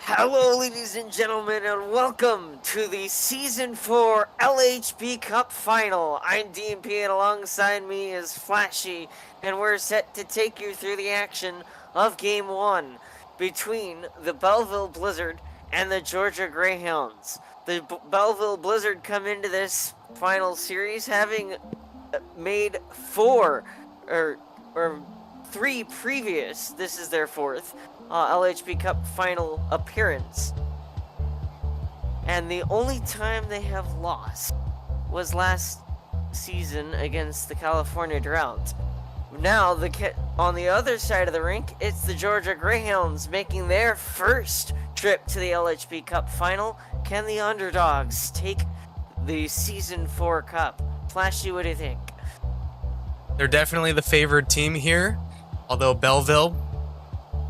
Hello, ladies and gentlemen, and welcome to the Season 4 LHB Cup Final. I'm DMP, and alongside me is Flashee, and we're set to take you through the action of Game 1 between the Belleville Blizzard and the Georgia Greyhounds. The Belleville Blizzard come into this final series having made three previous, this is their fourth, LHB Cup final appearance. And the only time they have lost was last season against the California Drought. Now, on the other side of the rink, it's the Georgia Greyhounds making their first trip to the LHB Cup final. Can the underdogs take the Season 4 Cup? Flashee, what do you think? They're definitely the favored team here, although Belleville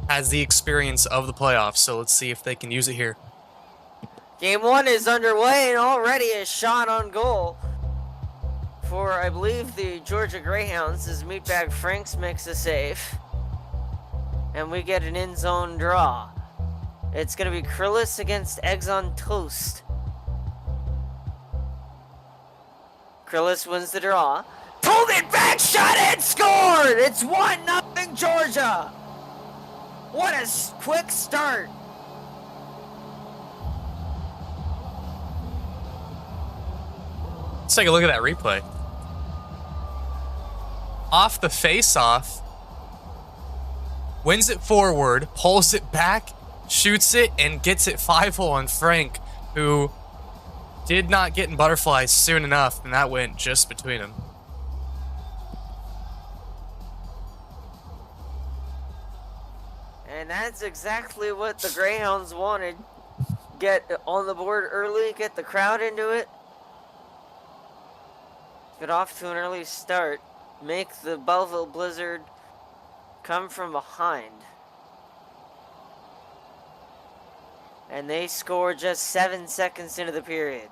has the experience of the playoffs, so let's see if they can use it here. Game 1 is underway, and already a shot on goal for, I believe, the Georgia Greyhounds as Meatbag Franks makes a save. And we get an in-zone draw. It's going to be Krillis against Eggs on Toast. Krillis wins the draw. Pulled it back, shot and scored! It's 1-0 Georgia! What a quick start! Let's take a look at that replay. Off the face-off, wins it forward, pulls it back, shoots it, and gets it 5-hole on Frank, who did not get in butterflies soon enough, and that went just between them. And that's exactly what the Greyhounds wanted. Get on the board early, get the crowd into it. Get off to an early start. Make the Belleville Blizzard come from behind. And they score just 7 seconds into the period.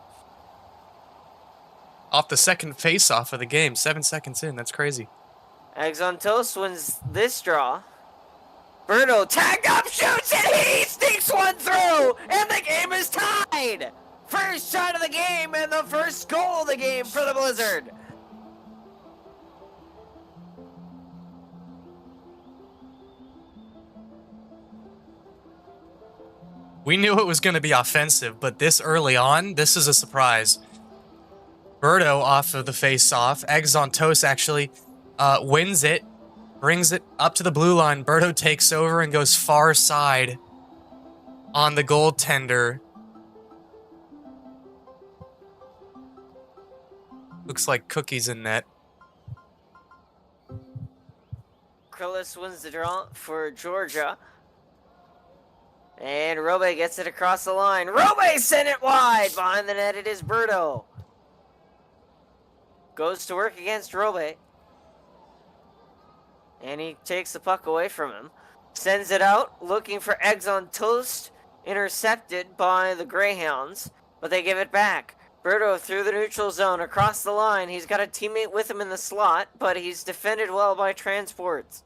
Off the second face-off of the game, 7 seconds in, that's crazy. Eggs on Toast wins this draw. Birdo tagged up, shoots, and he sneaks one through, and the game is tied! First shot of the game and the first goal of the game for the Blizzard. We knew it was going to be offensive, but this early on, this is a surprise. Birdo off of the face-off. Eggs on Toast actually wins it. Brings it up to the blue line. Birdo takes over and goes far side on the goaltender. Looks like Cookie's in net. Krillis wins the draw for Georgia. And Robe gets it across the line. Robe sent it wide. Behind the net it is Birdo. Goes to work against Robe. And he takes the puck away from him. Sends it out, looking for Eggs on Toast. Intercepted by the Greyhounds, but they give it back. Birdo through the neutral zone, across the line. He's got a teammate with him in the slot, but he's defended well by transports.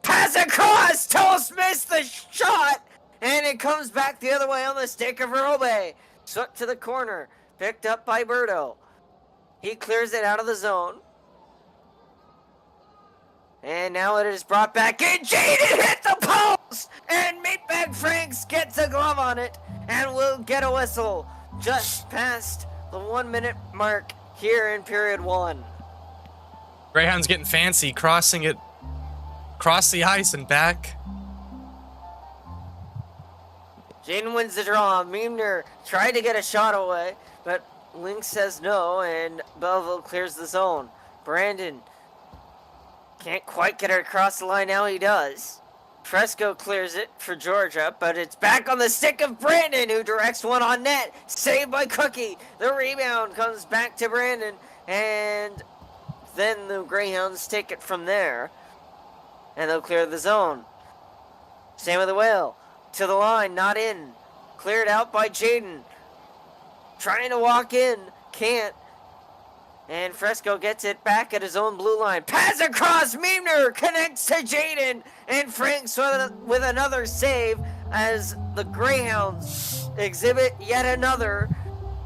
Pass across! Toast missed the shot! And it comes back the other way on the stick of Robe. Swept to the corner, picked up by Birdo. He clears it out of the zone. And now it is brought back in. Jaden hit the post! And Meatbag Franks gets a glove on it and will get a whistle just past the 1 minute mark here in period 1. Greyhound's getting fancy, crossing it across the ice and back. Jaden wins the draw. Meemner tried to get a shot away, but Link says no, and Belleville clears the zone. Brandon can't quite get it across the line. Now he does. Fresco clears it for Georgia, but it's back on the stick of Brandon, who directs one on net. Saved by Cookie. The rebound comes back to Brandon, and then the Greyhounds take it from there, and they'll clear the zone. Same with the Whale. To the line, not in. Cleared out by Jaden. Trying to walk in, can't. And Fresco gets it back at his own blue line. Pass across, Meemner connects to Jaden. And Franks with another save as the Greyhounds exhibit yet another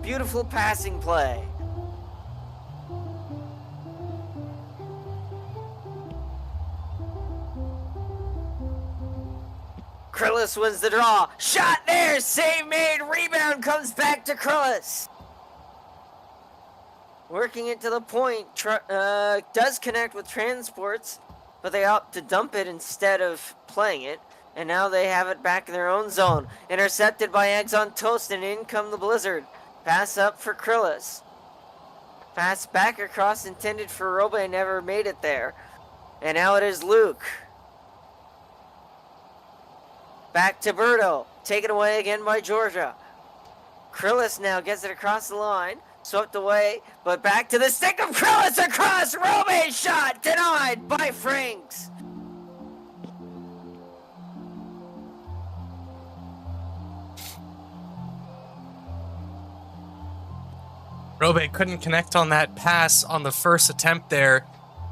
beautiful passing play. Krillis wins the draw. Shot there, save made, rebound comes back to Krillis. Working it to the point, does connect with Transports, but they opt to dump it instead of playing it. And now they have it back in their own zone. Intercepted by Eggs on Toast, and in come the Blizzard. Pass up for Krillis. Pass back across, intended for Robe, never made it there. And now it is Luke. Back to Birdo. Taken away again by Georgia. Krillis now gets it across the line. Swept away, but back to the stick of Krillis across. Robe shot denied by Franks. Robe couldn't connect on that pass on the first attempt there.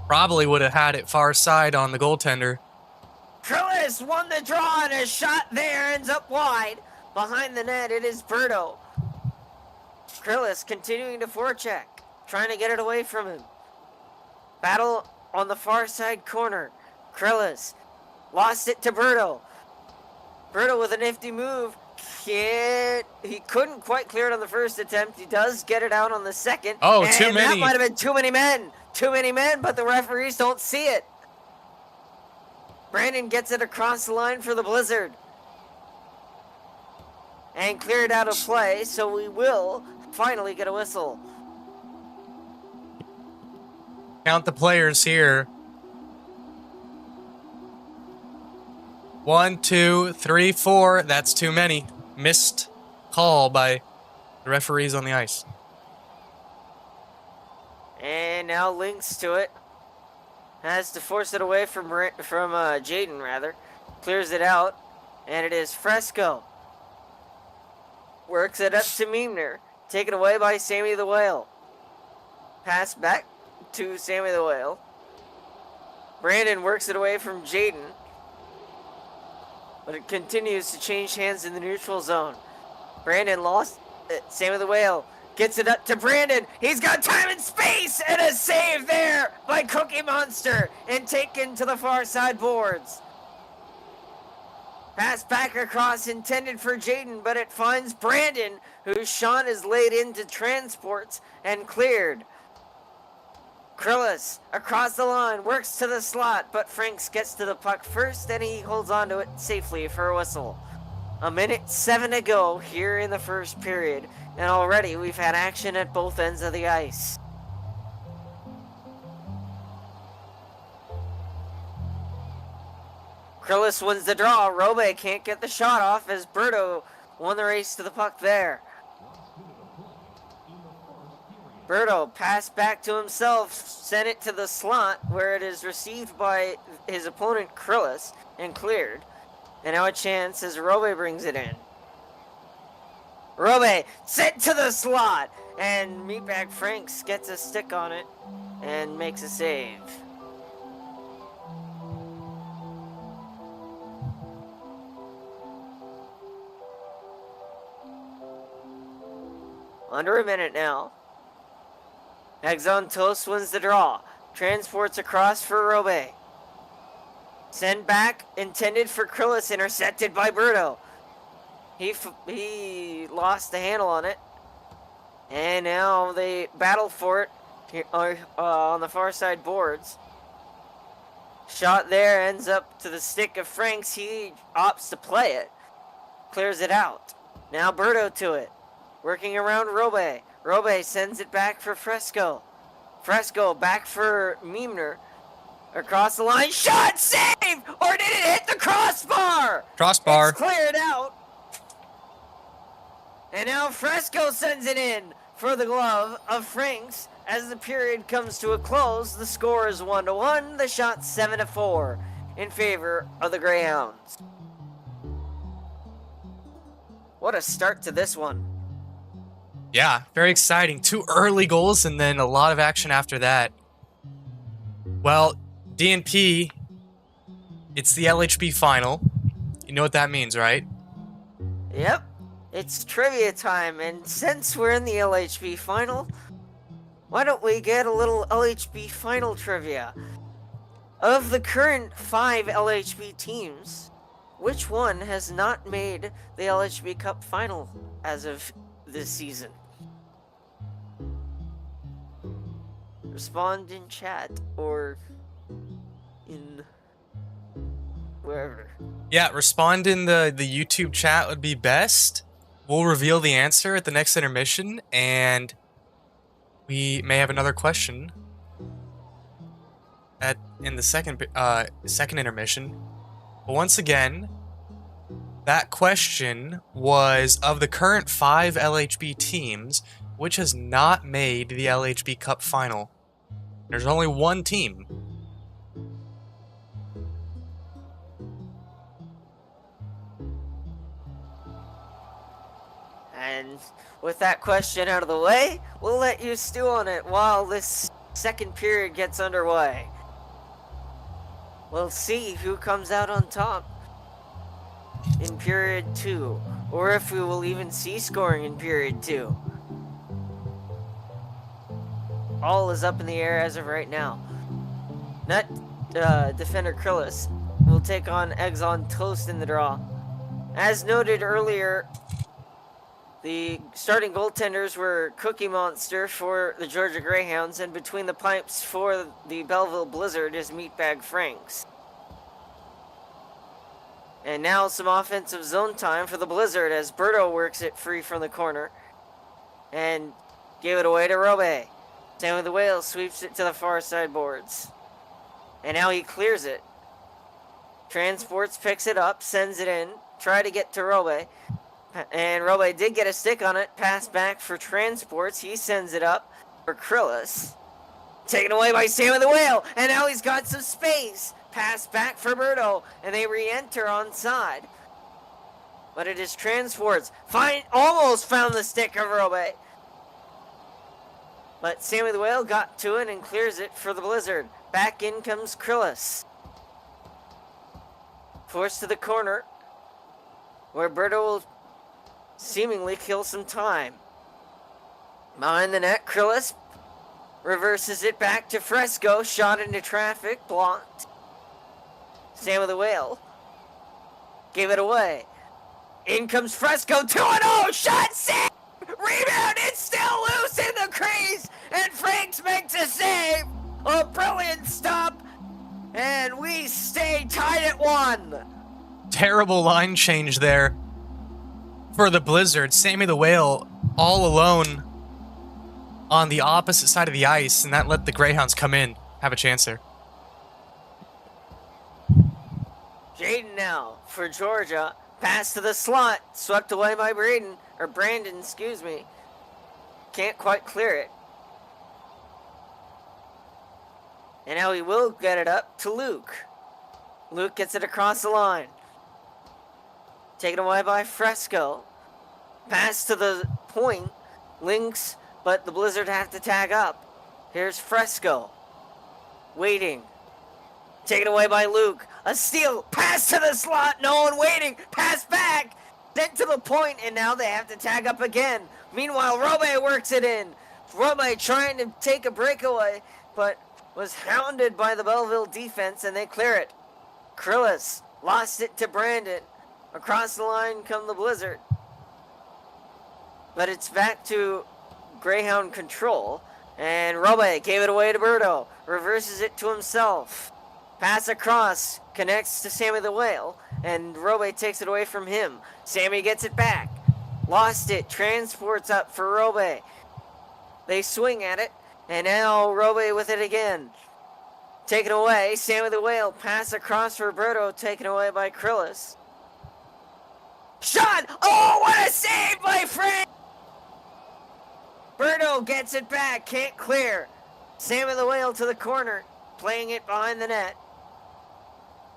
Probably would have had it far side on the goaltender. Krillis won the draw, and a shot there ends up wide. Behind the net, it is Birdo. Krillis continuing to forecheck, trying to get it away from him. Battle on the far side corner. Krillis lost it to Birdo. Birdo with a nifty move. He couldn't quite clear it on the first attempt. He does get it out on the second. Oh, and too many. That might have been too many men. Too many men, but the referees don't see it. Brandon gets it across the line for the Blizzard. And cleared out of play, so we will finally get a whistle. Count the players here. 1, 2, 3, 4. That's too many. Missed call by the referees on the ice. And now links to it. Has to force it away from Jaden, rather. Clears it out. And it is Fresco. Works it up to Meemner. Taken away by Sammy the Whale. Pass back to Sammy the Whale. Brandon works it away from Jaden. But it continues to change hands in the neutral zone. Brandon lost it. Sammy the Whale gets it up to Brandon. He's got time and space, and a save there by Cookie Monster, and taken to the far side boards. Pass back across, intended for Jaden, but it finds Brandon, whose shot is laid into Transports and cleared. Krillis across the line, works to the slot, but Franks gets to the puck first, and he holds on to it safely for a whistle. 1:07 to go here in the first period, and already we've had action at both ends of the ice. Krillis wins the draw. Robe can't get the shot off as Birdo won the race to the puck there. Birdo passed back to himself, sent it to the slot where it is received by his opponent Krillis and cleared. And now a chance as Robe brings it in. Robe sent to the slot, and Meatbag Franks gets a stick on it and makes a save. Under a minute now. Eggs on Toast wins the draw. Transports across for Robe. Send back, intended for Krillis, intercepted by Birdo. He lost the handle on it. And now they battle for it here, on the far side boards. Shot there ends up to the stick of Franks. He opts to play it. Clears it out. Now Birdo to it. Working around Robe. Robe sends it back for Fresco. Fresco back for Meemner. Across the line. Shot! Save! Or did it hit the crossbar? Crossbar. It's cleared out. And now Fresco sends it in for the glove of Franks. As the period comes to a close, the score is 1-1. The shot 7-4 in favor of the Greyhounds. What a start to this one. Yeah, very exciting. 2 early goals and then a lot of action after that. Well, DNP, it's the LHB final. You know what that means, right? Yep, it's trivia time, and since we're in the LHB final, why don't we get a little LHB final trivia? Of the current 5 LHB teams, which one has not made the LHB Cup final as of this season? Respond in chat or in wherever. Yeah, respond in the YouTube chat would be best. We'll reveal the answer at the next intermission, and we may have another question in the second intermission. But once again, that question was, of the current 5 LHB teams, which has not made the LHB Cup final? There's only one team. And with that question out of the way, we'll let you stew on it while this second period gets underway. We'll see who comes out on top in period 2, or if we will even see scoring in period 2. All is up in the air as of right now. Net defender Krillis will take on Eggs on Toast in the draw. As noted earlier, the starting goaltenders were Cookie Monster for the Georgia Greyhounds, and between the pipes for the Belleville Blizzard is Meatbag Franks. And now some offensive zone time for the Blizzard as Birdo works it free from the corner and gave it away to Robe. Sammy the Whale sweeps it to the far side boards. And now he clears it. Transports picks it up, sends it in, try to get to Robe. And Robe did get a stick on it. Pass back for Transports. He sends it up for Krillis. Taken away by Sammy the Whale. And now he's got some space. Pass back for Birdo. And they re-enter onside. But it is Transports. Almost found the stick of Robe. But Sammy the Whale got to it and clears it for the Blizzard. Back in comes Krillis. Forced to the corner, where Birdo will seemingly kill some time. Behind the net, Krillis reverses it back to Fresco. Shot into traffic, blocked. Sammy the Whale gave it away. In comes Fresco, 2-0, shot saved! Rebound, it's still loose in the crease, and Franks makes a save! A brilliant stop, and we stay tied at 1. Terrible line change there for the Blizzard. Sammy the Whale all alone on the opposite side of the ice, and that let the Greyhounds come in, have a chance there. Jaden now for Georgia. Pass to the slot. Swept away by Brandon, excuse me. Can't quite clear it. And now he will get it up to Luke. Luke gets it across the line. Taken away by Fresco. Pass to the point. Links, but the Blizzard have to tag up. Here's Fresco. Waiting. Taken away by Luke. A steal. Pass to the slot. No one waiting. Pass back. Then to the point, and now they have to tag up again. Meanwhile, Robe works it in. Robe trying to take a breakaway, but was hounded by the Belleville defense, and they clear it. Krillis lost it to Brandon. Across the line come the Blizzard. But it's back to Greyhound control, and Robe gave it away to Birdo. Reverses it to himself. Pass across, connects to Sammy the Whale, and Robe takes it away from him. Sammy gets it back. Lost it, transports up for Robe. They swing at it, and now Robe with it again. Taken away, Sammy the Whale, pass across for Birdo, taken away by Krillis. Shot! Oh, what a save by Frank! Birdo gets it back, can't clear. Sammy the Whale to the corner, playing it behind the net.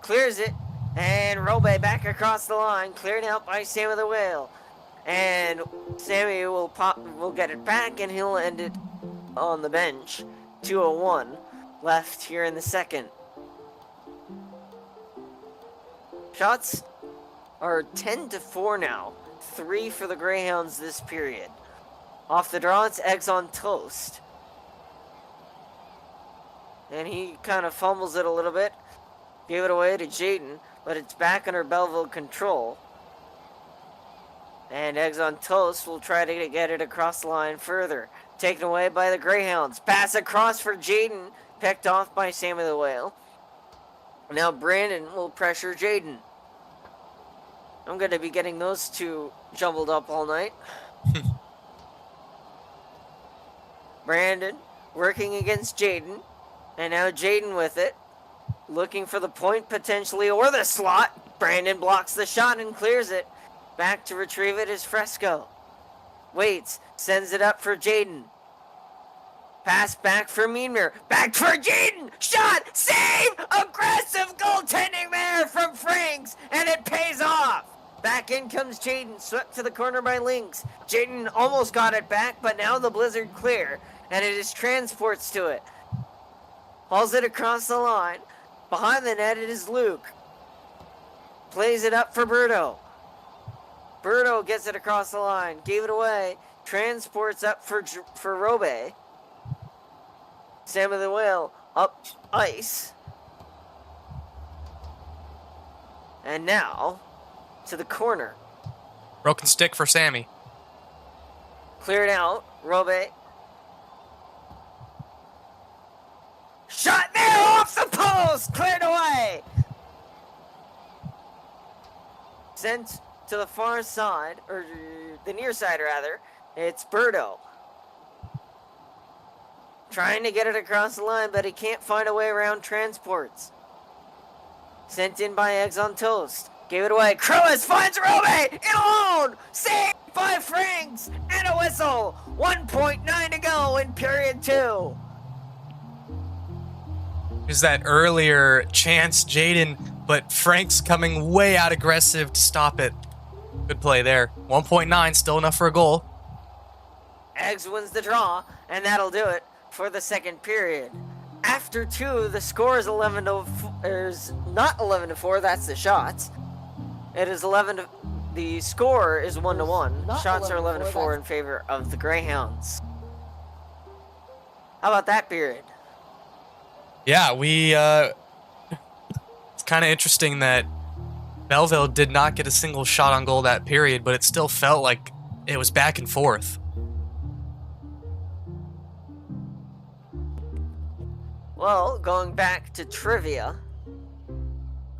Clears it, and Robe back across the line, cleared out by Sammy the Whale. And Sammy will get it back, and he'll end it on the bench. 2:01 left here in the second. Shots are 10-4 now 3 for the Greyhounds this period. Off the draw, it's Eggs on Toast. And he kind of fumbles it a little bit. Gave it away to Jaden, but it's back under Belleville control. And Eggs on Toast will try to get it across the line further. Taken away by the Greyhounds. Pass across for Jaden. Picked off by Sammy the Whale. Now Brandon will pressure Jaden. I'm going to be getting those two jumbled up all night. Brandon working against Jaden. And now Jaden with it. Looking for the point potentially or the slot. Brandon blocks the shot and clears it. Back to retrieve it is Fresco. Waits. Sends it up for Jaden. Pass back for Meanmer. Back for Jaden. Shot. Save. Aggressive goaltending there from Franks. And it pays off. Back in comes Jaden. Swept to the corner by Lynx. Jaden almost got it back, but now the Blizzard clear. And it is transports to it. Hauls it across the line. Behind the net it is Luke. Plays it up for Birdo. Birdo gets it across the line. Gave it away. Transports up for Robe. Sam of the Whale up ice. And now to the corner. Broken stick for Sammy. Cleared out. Robe. Shot there off the post. Cleared away. Sent to the far side, or the near side rather. It's Birdo. Trying to get it across the line, but he can't find a way around transports. Sent in by Eggs on Toast. Gave it away. Cruis finds Robe in alone. Saved by Franks and a whistle. 1.9 to go in period 2. Is that earlier chance, Jaden, but Frank's coming way out aggressive to stop it. Good play there. 1.9, still enough for a goal. Eggs wins the draw, and that'll do it for the second period. After 2, the score is 11 to is not 11 to 4. That's the shots. It is 11 to. The score is 1 to 1. Shots are 11 to 4 in favor of the Greyhounds. How about that period? Yeah, it's kind of interesting that Belleville did not get a single shot on goal that period, but it still felt like it was back and forth. Well, going back to trivia,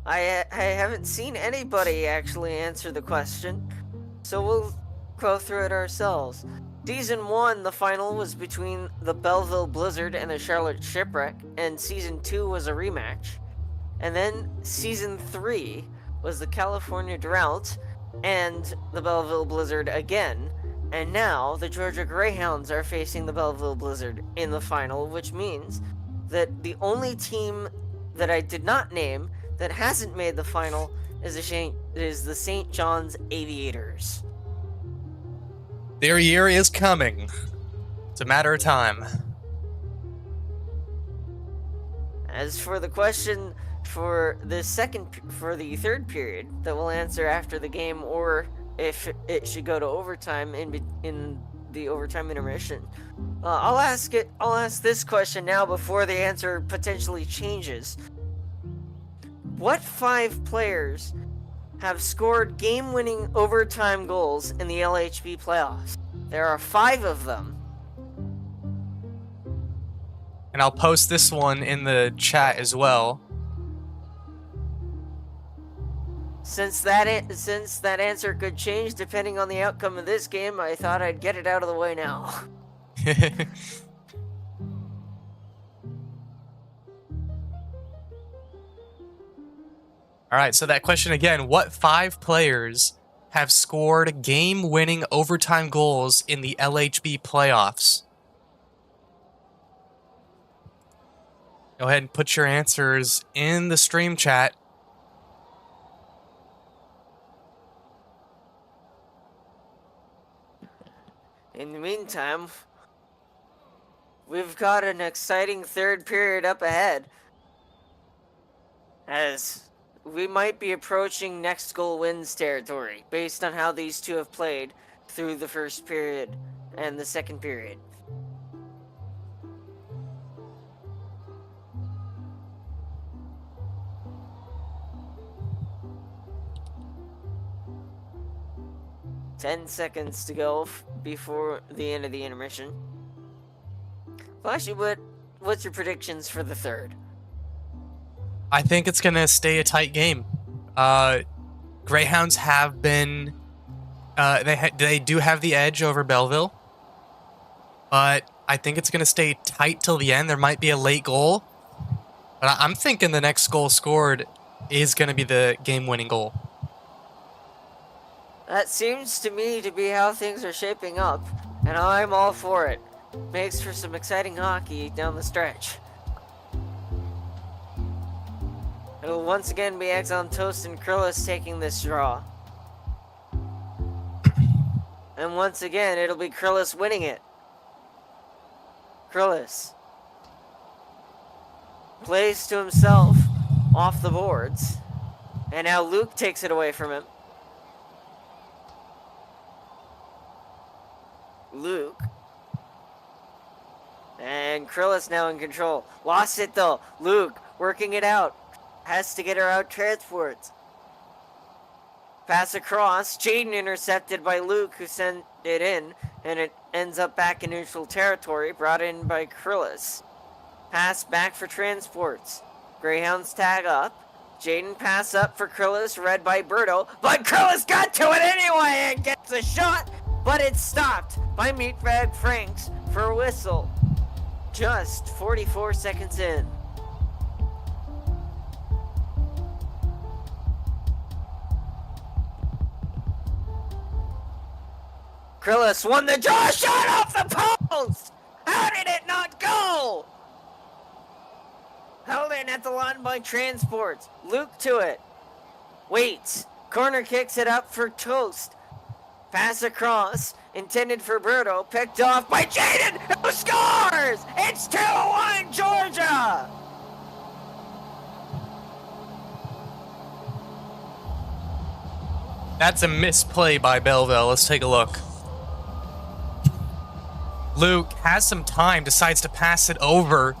I haven't seen anybody actually answer the question, so we'll go through it ourselves. Season 1, the final was between the Belleville Blizzard and the Charlotte Shipwreck, and Season 2 was a rematch. And then Season 3 was the California Drought and the Belleville Blizzard again. And now the Georgia Greyhounds are facing the Belleville Blizzard in the final, which means that the only team that I did not name that hasn't made the final is the St. John's Aviators. Their year is coming. It's a matter of time. As for the question for the third period that we'll answer after the game, or if it should go to overtime in the overtime intermission, I'll ask this question now before the answer potentially changes. What 5 players have scored game-winning overtime goals in the LHB playoffs? There are 5 of them. And I'll post this one in the chat as well. Since that answer could change depending on the outcome of this game, I thought I'd get it out of the way now. All right, so that question again, what 5 players have scored game-winning overtime goals in the LHB playoffs? Go ahead and put your answers in the stream chat. In the meantime, we've got an exciting third period up ahead, as we might be approaching next goal wins territory based on how these two have played through the first period and the second period. Ten seconds to go before the end of the intermission. Flashee, what's your predictions for the third? I think it's going to stay a tight game. Greyhounds have been... they do have the edge over Belleville. But I think it's going to stay tight till the end. There might be a late goal. But I'm thinking the next goal scored is going to be the game-winning goal. That seems to me to be how things are shaping up, and I'm all for it. Makes for some exciting hockey down the stretch. It'll once again be Eggs on Toast and Krillus taking this draw. And once again, it'll be Krillus winning it. Krillus plays to himself off the boards, and now Luke takes it away from him. Luke. And Krillus now in control. Lost it though. Luke working it out. Has to get her out transports. Pass across. Jaden intercepted by Luke, who sent it in. And it ends up back in neutral territory, brought in by Krillus. Pass back for transports. Greyhounds tag up. Jaden pass up for Krillus, read by Birdo. But Krillus got to it anyway and gets a shot. But it's stopped by Meatbag Franks for a whistle. Just 44 seconds in. Krillus won the draw, shot off the post! How did it not go? Held in at the line by transports. Luke to it. Waits. Corner kicks it up for Toast. Pass across, intended for Birdo, picked off by Jaden, who scores! It's 2-1 Georgia! That's a misplay by Belleville. Let's take a look. Luke has some time, decides to pass it over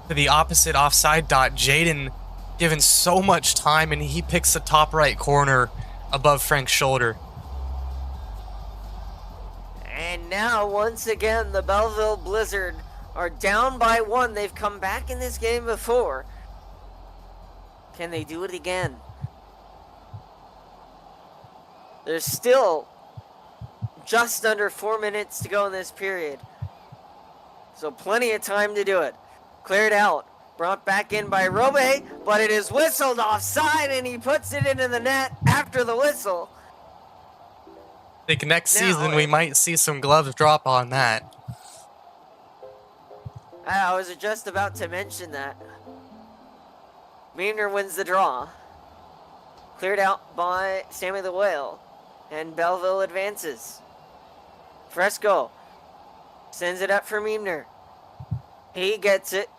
to the opposite offside dot. Jaden given so much time, and he picks the top right corner above Frank's shoulder. And now, once again, the Belleville Blizzard are down by 1. They've come back in this game before. Can they do it again? There's still just under 4 minutes to go in this period. So plenty of time to do it. Cleared out. Brought back in by Robe, but it is whistled offside, and he puts it into the net after the whistle. I think next season we might see some gloves drop on that. I was just about to mention that. Meaner wins the draw. Cleared out by Sammy the Whale. And Belleville advances. Fresco sends it up for Meaner. He gets it.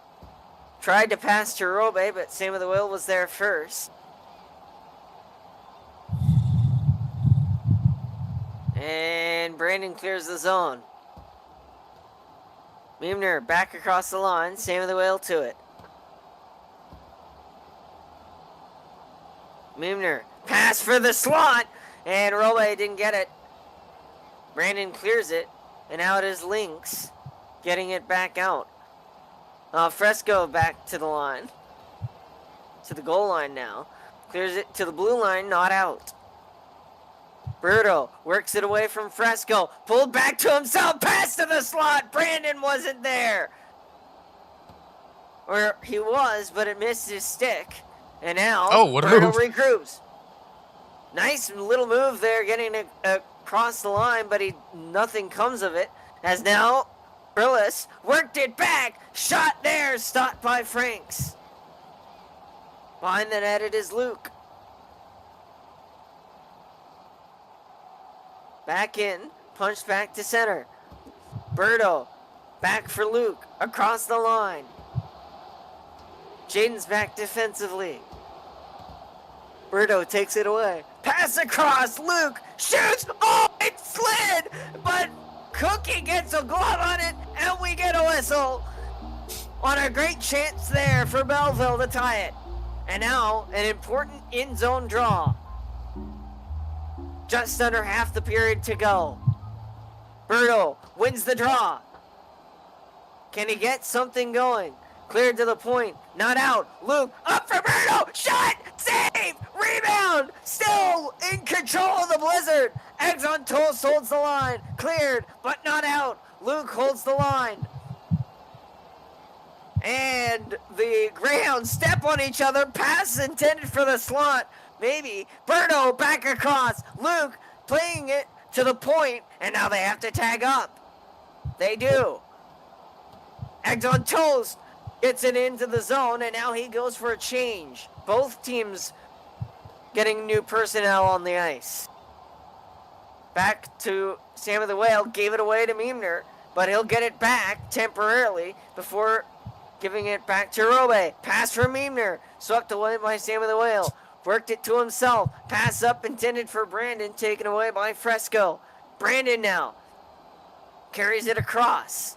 Tried to pass to Robe, but Sammy the Whale was there first. And Brandon clears the zone. Meaner back across the line. Sammy the Whale to it. Meaner pass for the slot. And Robe didn't get it. Brandon clears it. And now it is Lynx getting it back out. Fresco back to the line. To the goal line now. Clears it to the blue line, not out. Birdo works it away from Fresco. Pulled back to himself. Pass to the slot. Brandon wasn't there. Or he was, but it missed his stick. And now what a Birdo move. regroups. Nice little move there, getting it across the line, but nothing comes of it. As now Krillus worked it back. Shot there, stopped by Franks. Behind the net it is Luke. Back in, punched back to center. Birdo, back for Luke, across the line. Jaden's back defensively. Birdo takes it away. Pass across. Luke shoots. Oh, it slid. But Cookie gets a glove on it, and we get a whistle. On a great chance there for Belleville to tie it. And now, an important in-zone draw. Just under half the period to go. Birdo wins the draw. Can he get something going? Cleared to the point. Not out. Luke up for Birdo. Shot. Save. Rebound. Still in control of the Blizzard. Eggs on Toast holds the line. Cleared, but not out. Luke holds the line. And the Greyhounds step on each other. Pass intended for the slot. Maybe. Birdo back across. Luke playing it to the point. And now they have to tag up. They do. Eggs on Toast gets it into the zone. And now he goes for a change. Both teams getting new personnel on the ice. Back to Sammy the Whale. Gave it away to Meemner. But he'll get it back temporarily before giving it back to Robe. Pass from Meemner. Swept away by Sammy the Whale. Worked it to himself. Pass up intended for Brandon. Taken away by Fresco. Brandon now. Carries it across.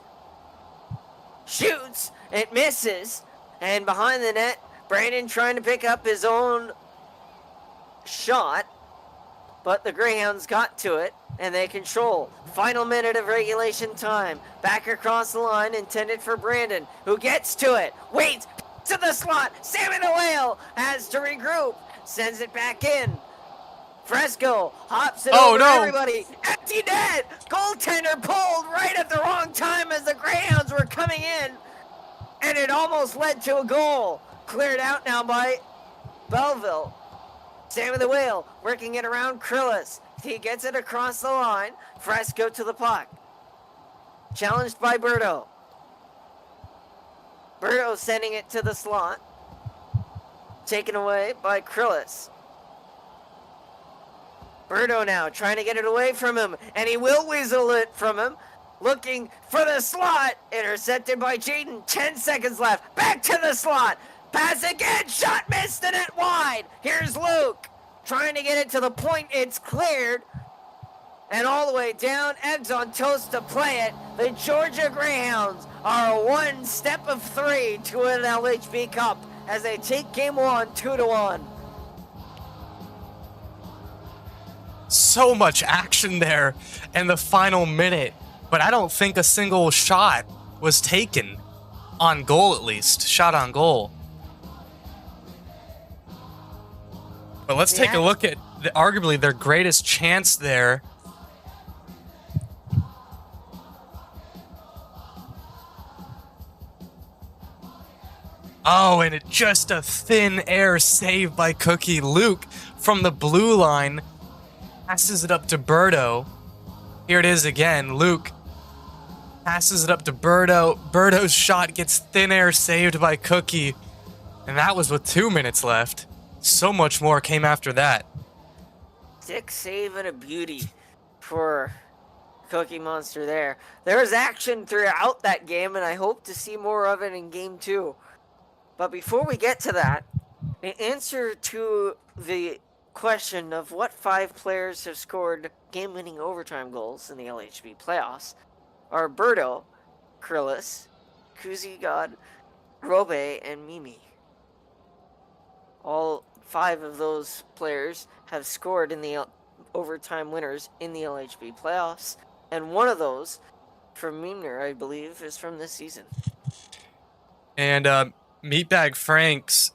Shoots. It misses. And behind the net, Brandon trying to pick up his own shot. But the Greyhounds got to it, and they control. Final minute of regulation time. Back across the line, intended for Brandon, who gets to it. Waits to the slot. Sammy the Whale has to regroup. Sends it back in. Fresco hops it over everybody. Empty net. Goaltender pulled right at the wrong time as the Greyhounds were coming in. And it almost led to a goal. Cleared out now by Belleville. Sammy the Whale working it around Krillis. He gets it across the line. Fresco to the puck. Challenged by Birdo. Birdo sending it to the slot. Taken away by Krillis. Birdo now trying to get it away from him. And he will weasel it from him. Looking for the slot. Intercepted by Jaden. 10 seconds left. Back to the slot. Pass again. Shot missed the net wide. Here's Luke. Trying to get it to the point. It's cleared. And all the way down. Eggs on Toast to play it. The Georgia Greyhounds are one step of 3 to an LHB Cup as they take game 1 2-1. So much action there in the final minute, but I don't think a single shot was taken on goal, at least. Shot on goal. But let's take a look at arguably their greatest chance there. Oh, and it just a thin air save by Cookie. Luke from the blue line passes it up to Birdo. Here it is again. Luke passes it up to Birdo. Birdo's shot gets thin air saved by Cookie. And that was with 2 minutes left. So much more came after that. Sick save and a beauty for Cookie Monster there. There was action throughout that game, and I hope to see more of it in game 2. But before we get to that, the answer to the question of what 5 players have scored game-winning overtime goals in the LHB playoffs are Birdo, Krillis, Kuzigod, Robe, and Mimi. All 5 of those players have scored in the overtime winners in the LHB playoffs, and one of those, from Meemner, I believe, is from this season. And Meatbag Franks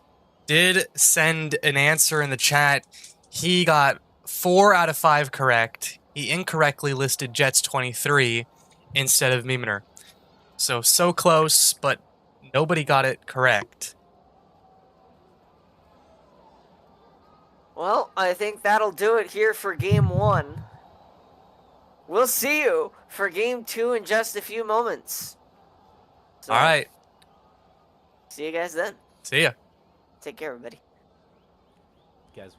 did send an answer in the chat. He got 4 out of 5 correct. He incorrectly listed Jets 23 instead of Meemner. So close, but nobody got it correct. Well, I think that'll do it here for game 1. We'll see you for game 2 in just a few moments. So, all right. See you guys then. See ya. Take care, everybody. You guys